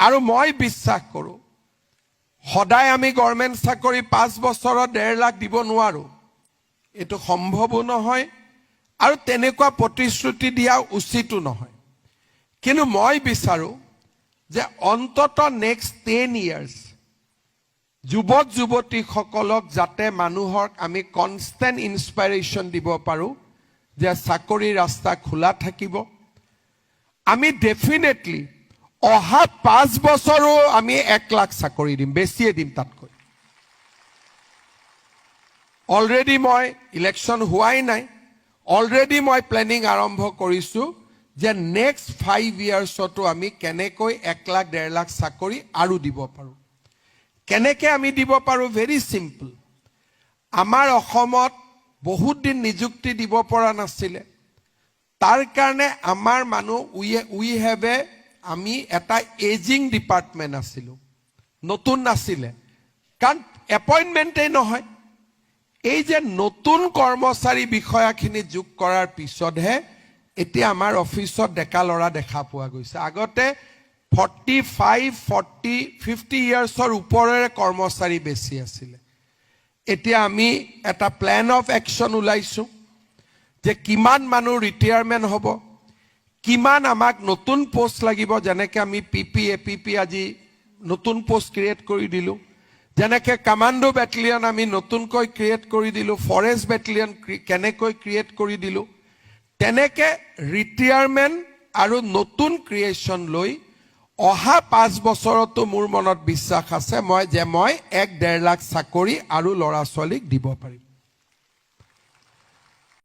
আৰু মই বিশ্বাস কৰোঁ সদায় আমি গভৰ্ণমেণ্ট চাকৰি 5 বছৰত 1.5 লাখ দিব নোৱাৰোঁ এইটো সম্ভৱো নহয় আৰু তেনেকুৱা প্ৰতিশ্ৰুতি দিয়া উচিতো নহয় কিন্তু মই বিচাৰোঁ যে অন্তত নেক্সট 10 ইয়াৰ্ছ যুৱক যুৱতীসকলক যাতে মানুহক আমি কনষ্টেণ্ট ইনস্পাইৰেশ্যন দিব পাৰোঁ যে চাকৰিৰ ৰাস্তা খোলা থাকিব আমি ডেফিনেটলি অহা 5 বছৰো আমি 1 লাখ চাকৰি দিম বেছিয়ে দিম তাতকৈ অলৰেডি মই ইলেকশ্যন হোৱাই নাই অলৰেডি মই প্লেনিং আৰম্ভ কৰিছোঁ যে নেক্সট 5 ইয়াৰ্ছতো আমি কেনেকৈ 1 লাখ 1.5 লাখ চাকৰি আৰু দিব পাৰোঁ কেনেকৈ আমি দিব পাৰোঁ ভেৰি চিম্পল আমাৰ অসমত বহুত দিন নিযুক্তি দিব পৰা নাছিলে তাৰ কাৰণে আমাৰ মানুহ উই হেভ আমি এটা এজিং ডিপাৰ্টমেণ্ট আছিলোঁ নতুন নাছিলে কাৰণ এপইণ্টমেণ্টেই নহয় এই যে নতুন কৰ্মচাৰী বিষয়াখিনি যোগ কৰাৰ পিছতহে এতিয়া আমাৰ অফিচত ডেকা ল'ৰা দেখা পোৱা গৈছে আগতে 45, 40, 50 ইয়াৰ্ছৰ ওপৰেৰে কৰ্মচাৰী বেছি আছিলে এতিয়া আমি এটা প্লেন অফ একশ্যন ওলাইছোঁ যে কিমান মানুহ ৰিটায়াৰমেণ্ট হ'ব কিমান আমাক নতুন পোষ্ট লাগিব যেনেকৈ আমি পিপি এপিপি আজি নতুন পোষ্ট ক্ৰিয়েট কৰি দিলোঁ যেনেকৈ কমাণ্ডো বেটেলিয়ন আমি নতুনকৈ ক্ৰিয়েট কৰি দিলোঁ ফৰেষ্ট বেটেলিয়ন কেনেকৈ ক্ৰিয়েট কৰি দিলোঁ তেনেকৈ ৰিটায়াৰমেণ্ট আৰু নতুন ক্ৰিয়েশ্যন লৈ অহা 5 বছৰতো মোৰ মনত বিশ্বাস আছে মই 1-1.5 লাখ চাকৰি আৰু ল'ৰা ছোৱালীক দিব পাৰিম